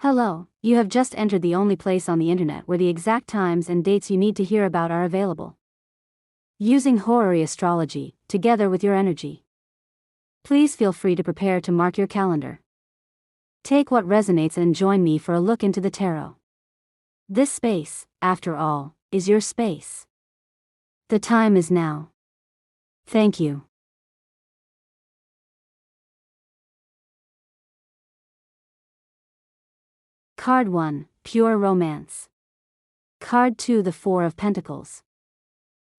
Hello, you have just entered the only place on the internet where the exact times and dates you need to hear about are available. Using horary astrology, together with your energy. Please feel free to prepare to mark your calendar. Take what resonates and join me for a look into the tarot. This space, after all, is your space. The time is now. Thank you. Card 1, Pure Romance. Card 2, the Four of Pentacles.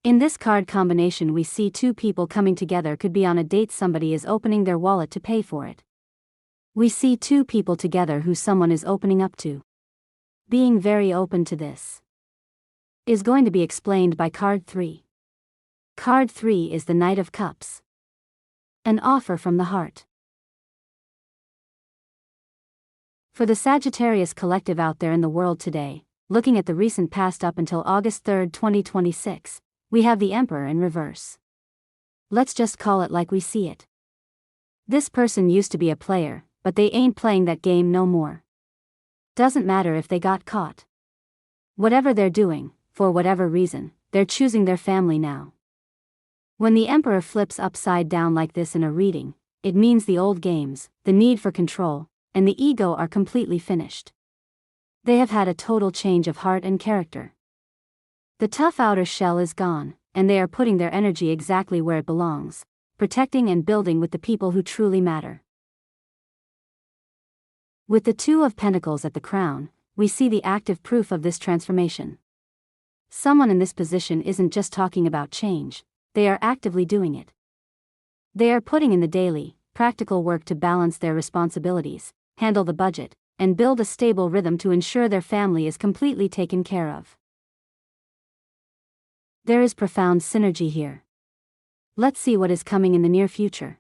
In this card combination we see two people coming together. Could be on a date, somebody is opening their wallet to pay for it. We see two people together who someone is opening up to. Being very open to this is going to be explained by card 3. Card 3 is the Knight of Cups. An offer from the heart. For the Sagittarius collective out there in the world today, looking at the recent past up until August 3, 2026, we have the Emperor in reverse. Let's just call it like we see it. This person used to be a player, but they ain't playing that game no more. Doesn't matter if they got caught. Whatever they're doing, for whatever reason, they're choosing their family now. When the Emperor flips upside down like this in a reading, it means the old games, the need for control, and the ego are completely finished. They have had a total change of heart and character. The tough outer shell is gone, and they are putting their energy exactly where it belongs, protecting and building with the people who truly matter. With the Two of Pentacles at the crown, we see the active proof of this transformation. Someone in this position isn't just talking about change, they are actively doing it. They are putting in the daily, practical work to balance their responsibilities, handle the budget, and build a stable rhythm to ensure their family is completely taken care of. There is profound synergy here. Let's see what is coming in the near future.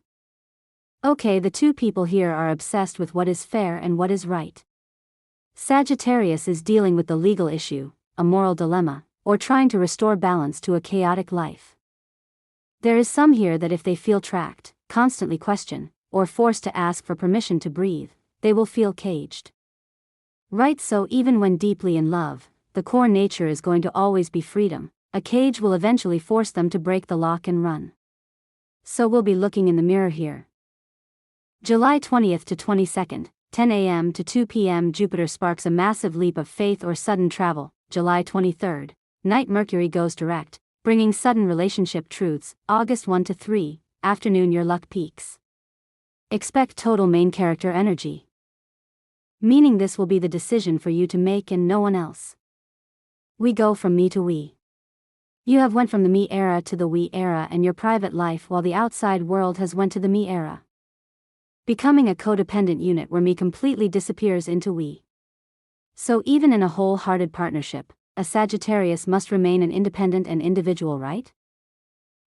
Okay, the two people here are obsessed with what is fair and what is right. Sagittarius is dealing with the legal issue, a moral dilemma, or trying to restore balance to a chaotic life. There is some here that if they feel trapped, constantly question, or forced to ask for permission to breathe, they will feel caged. Right, so even when deeply in love, the core nature is going to always be freedom. A cage will eventually force them to break the lock and run. So we'll be looking in the mirror here. July 20th to 22nd, 10 a.m. to 2 p.m. Jupiter sparks a massive leap of faith or sudden travel. July 23rd, night Mercury goes direct, bringing sudden relationship truths. August 1 to 3, afternoon your luck peaks. Expect total main character energy. Meaning this will be the decision for you to make and no one else. We go from me to we. You have went from the me era to the we era and your private life, while the outside world has went to the me era. Becoming a codependent unit where me completely disappears into we. So even in a wholehearted partnership, a Sagittarius must remain an independent and individual, right?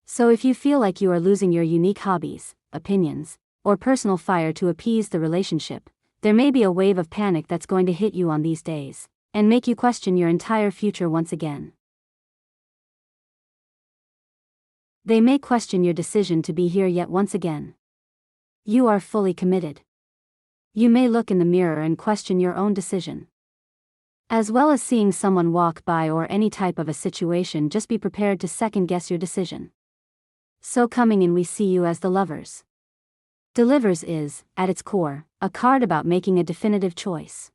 So if you feel like you are losing your unique hobbies, opinions, or personal fire to appease the relationship, there may be a wave of panic that's going to hit you on these days, and make you question your entire future once again. They may question your decision to be here yet once again. You are fully committed. You may look in the mirror and question your own decision. As well as seeing someone walk by or any type of a situation, just be prepared to second guess your decision. So coming in we see you as the Lovers. Delivers is, at its core, a card about making a definitive choice.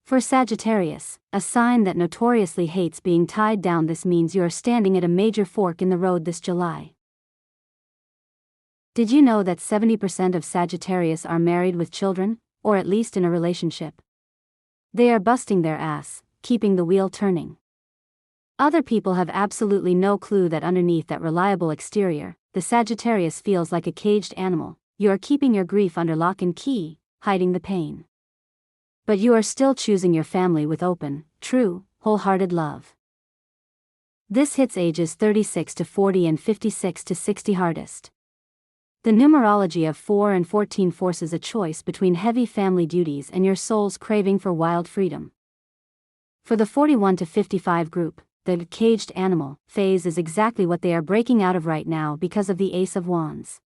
For Sagittarius, a sign that notoriously hates being tied down, this means you are standing at a major fork in the road this July. Did you know that 70% of Sagittarius are married with children, or at least in a relationship? They are busting their ass, keeping the wheel turning. Other people have absolutely no clue that underneath that reliable exterior, the Sagittarius feels like a caged animal. You are keeping your grief under lock and key, hiding the pain. But you are still choosing your family with open, true, wholehearted love. This hits ages 36 to 40 and 56 to 60 hardest. The numerology of 4 and 14 forces a choice between heavy family duties and your soul's craving for wild freedom. For the 41 to 55 group, the caged animal phase is exactly what they are breaking out of right now because of the Ace of Wands.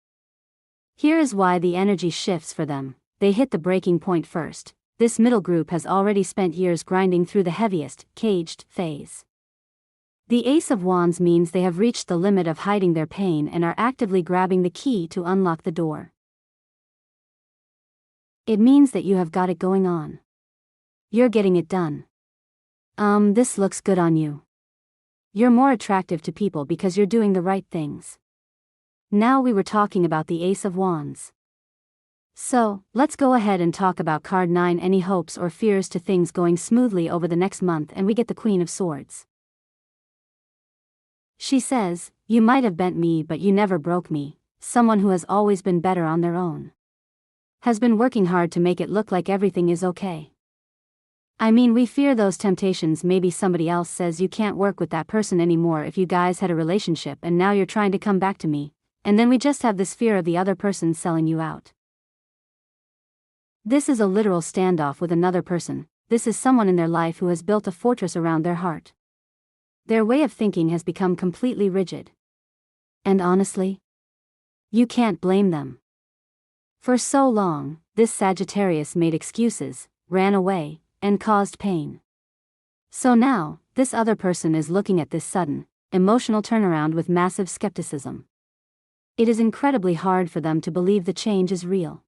Here is why the energy shifts for them. They hit the breaking point first, this middle group has already spent years grinding through the heaviest, caged, phase. The Ace of Wands means they have reached the limit of hiding their pain and are actively grabbing the key to unlock the door. It means that you have got it going on. You're getting it done. This looks good on you. You're more attractive to people because you're doing the right things. Now we were talking about the Ace of Wands. So, let's go ahead and talk about card 9. Any hopes or fears to things going smoothly over the next month, and we get the Queen of Swords. She says, you might have bent me but you never broke me. Someone who has always been better on their own. Has been working hard to make it look like everything is okay. I mean, we fear those temptations. Maybe somebody else says you can't work with that person anymore if you guys had a relationship and now you're trying to come back to me, and then we just have this fear of the other person selling you out. This is a literal standoff with another person. This is someone in their life who has built a fortress around their heart. Their way of thinking has become completely rigid. And honestly, you can't blame them. For so long, this Sagittarius made excuses, ran away, and caused pain. So now, this other person is looking at this sudden, emotional turnaround with massive skepticism. It is incredibly hard for them to believe the change is real.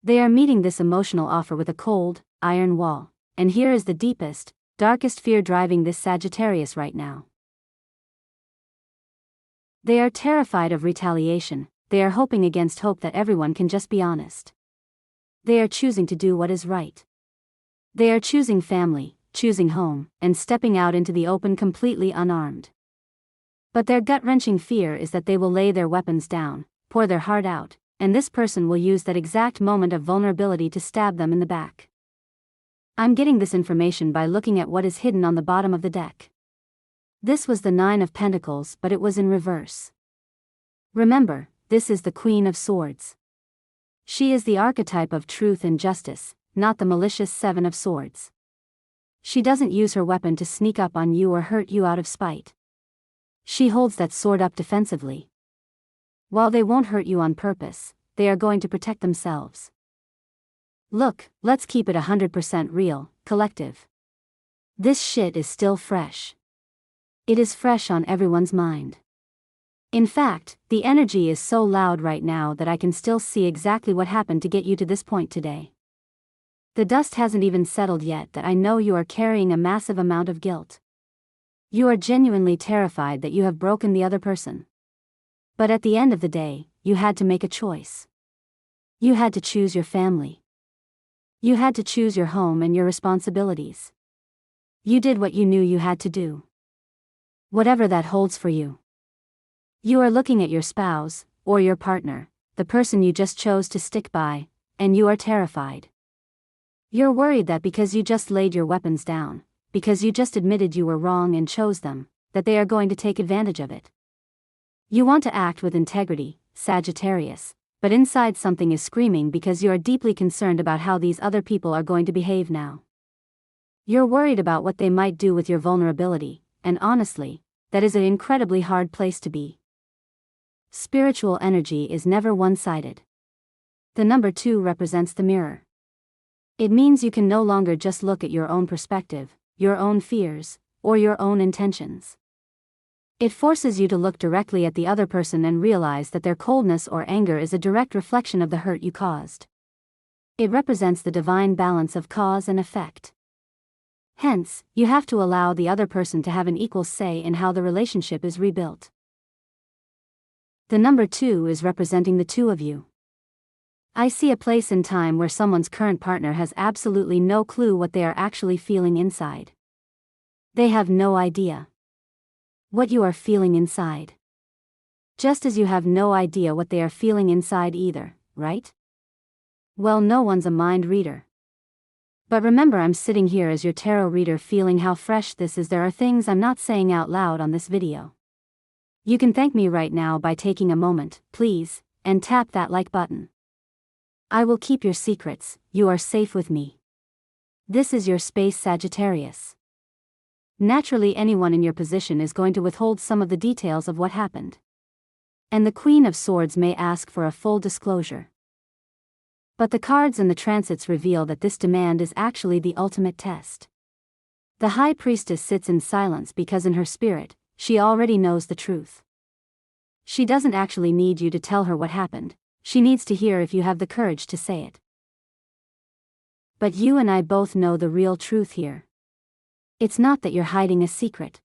They are meeting this emotional offer with a cold, iron wall, and here is the deepest, darkest fear driving this Sagittarius right now. They are terrified of retaliation. They are hoping against hope that everyone can just be honest. They are choosing to do what is right. They are choosing family, choosing home, and stepping out into the open completely unarmed. But their gut-wrenching fear is that they will lay their weapons down, pour their heart out, and this person will use that exact moment of vulnerability to stab them in the back. I'm getting this information by looking at what is hidden on the bottom of the deck. This was the 9 of Pentacles, but it was in reverse. Remember, this is the Queen of Swords. She is the archetype of truth and justice, not the malicious 7 of Swords. She doesn't use her weapon to sneak up on you or hurt you out of spite. She holds that sword up defensively. While they won't hurt you on purpose, they are going to protect themselves. Look, let's keep it 100% real, collective. This shit is still fresh. It is fresh on everyone's mind. In fact, the energy is so loud right now that I can still see exactly what happened to get you to this point today. The dust hasn't even settled yet that I know you are carrying a massive amount of guilt. You are genuinely terrified that you have broken the other person. But at the end of the day, you had to make a choice. You had to choose your family. You had to choose your home and your responsibilities. You did what you knew you had to do. Whatever that holds for you. You are looking at your spouse, or your partner, the person you just chose to stick by, and you are terrified. You're worried that because you just laid your weapons down, because you just admitted you were wrong and chose them, that they are going to take advantage of it. You want to act with integrity, Sagittarius, but inside something is screaming because you are deeply concerned about how these other people are going to behave now. You're worried about what they might do with your vulnerability, and honestly, that is an incredibly hard place to be. Spiritual energy is never one-sided. The number 2 represents the mirror. It means you can no longer just look at your own perspective, your own fears, or your own intentions. It forces you to look directly at the other person and realize that their coldness or anger is a direct reflection of the hurt you caused. It represents the divine balance of cause and effect. Hence, you have to allow the other person to have an equal say in how the relationship is rebuilt. The number 2 is representing the two of you. I see a place in time where someone's current partner has absolutely no clue what they are actually feeling inside. They have no idea what you are feeling inside. Just as you have no idea what they are feeling inside either, right? Well, no one's a mind reader. But remember, I'm sitting here as your tarot reader feeling how fresh this is. There are things I'm not saying out loud on this video. You can thank me right now by taking a moment, please, and tap that like button. I will keep your secrets, you are safe with me. This is your space, Sagittarius. Naturally, anyone in your position is going to withhold some of the details of what happened. And the Queen of Swords may ask for a full disclosure. But the cards and the transits reveal that this demand is actually the ultimate test. The High Priestess sits in silence because in her spirit, she already knows the truth. She doesn't actually need you to tell her what happened, she needs to hear if you have the courage to say it. But you and I both know the real truth here. It's not that you're hiding a secret.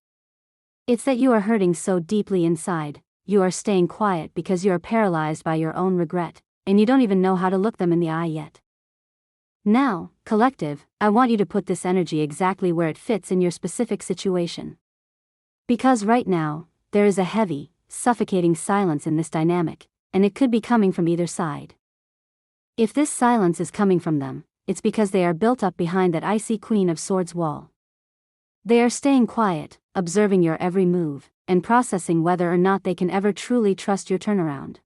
It's that you are hurting so deeply inside, you are staying quiet because you are paralyzed by your own regret, and you don't even know how to look them in the eye yet. Now, collective, I want you to put this energy exactly where it fits in your specific situation. Because right now, there is a heavy, suffocating silence in this dynamic, and it could be coming from either side. If this silence is coming from them, it's because they are built up behind that icy Queen of Swords wall. They are staying quiet, observing your every move, and processing whether or not they can ever truly trust your turnaround.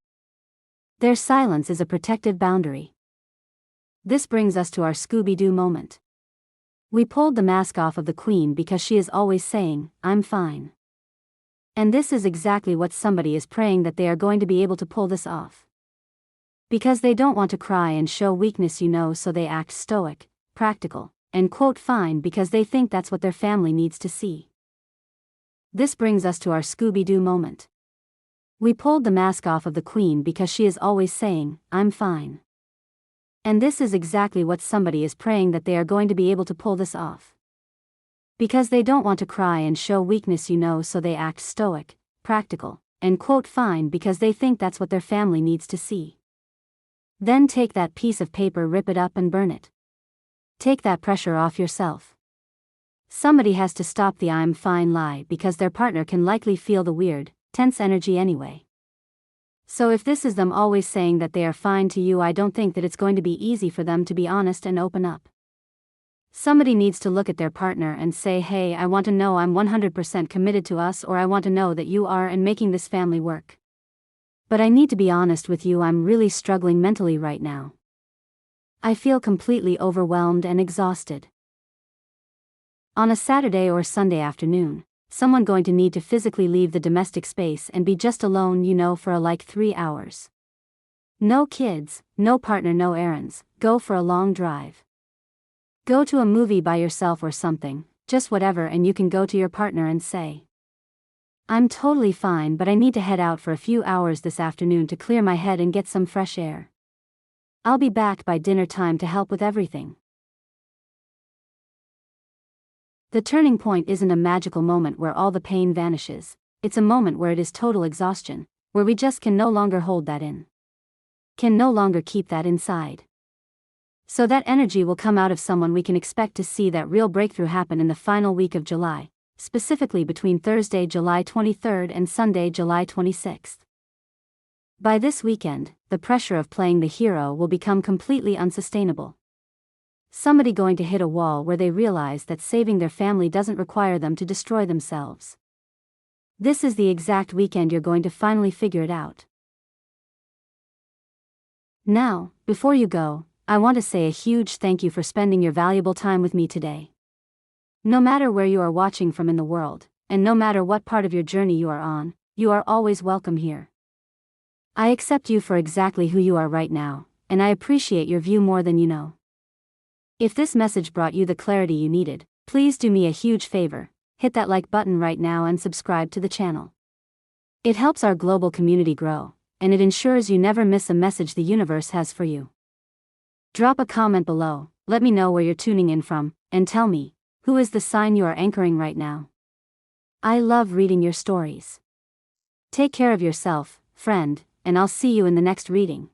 Their silence is a protective boundary. This brings us to our Scooby-Doo moment. We pulled the mask off of the Queen because she is always saying, "I'm fine." And this is exactly what somebody is praying that they are going to be able to pull this off. Because they don't want to cry and show weakness, so they act stoic, practical, and quote fine because they think that's what their family needs to see. This brings us to our Scooby-Doo moment. We pulled the mask off of the Queen because she is always saying, "I'm fine." And this is exactly what somebody is praying that they are going to be able to pull this off. Because they don't want to cry and show weakness, so they act stoic, practical, and quote fine because they think that's what their family needs to see. Then take that piece of paper, rip it up and burn it. Take that pressure off yourself. Somebody has to stop the "I'm fine" lie because their partner can likely feel the weird, tense energy anyway. So if this is them always saying that they are fine to you, I don't think that it's going to be easy for them to be honest and open up. Somebody needs to look at their partner and say, "Hey, I want to know I'm 100% committed to us, or I want to know that you are and making this family work. But I need to be honest with you, I'm really struggling mentally right now. I feel completely overwhelmed and exhausted." On a Saturday or Sunday afternoon, someone going to need to physically leave the domestic space and be just alone, for like 3 hours. No kids, no partner, no errands, go for a long drive. Go to a movie by yourself or something, just whatever, and you can go to your partner and say, "I'm totally fine, but I need to head out for a few hours this afternoon to clear my head and get some fresh air. I'll be back by dinner time to help with everything." The turning point isn't a magical moment where all the pain vanishes, it's a moment where it is total exhaustion, where we just can no longer hold that in. Can no longer keep that inside. So that energy will come out of someone. We can expect to see that real breakthrough happen in the final week of July, specifically between Thursday, July 23rd and Sunday, July 26th. By this weekend, the pressure of playing the hero will become completely unsustainable. Somebody going to hit a wall where they realize that saving their family doesn't require them to destroy themselves. This is the exact weekend you're going to finally figure it out. Now, before you go, I want to say a huge thank you for spending your valuable time with me today. No matter where you are watching from in the world, and no matter what part of your journey you are on, you are always welcome here. I accept you for exactly who you are right now, and I appreciate your view more than you know. If this message brought you the clarity you needed, please do me a huge favor, hit that like button right now and subscribe to the channel. It helps our global community grow, and it ensures you never miss a message the universe has for you. Drop a comment below, let me know where you're tuning in from, and tell me, who is the sign you are anchoring right now? I love reading your stories. Take care of yourself, friend, and I'll see you in the next reading.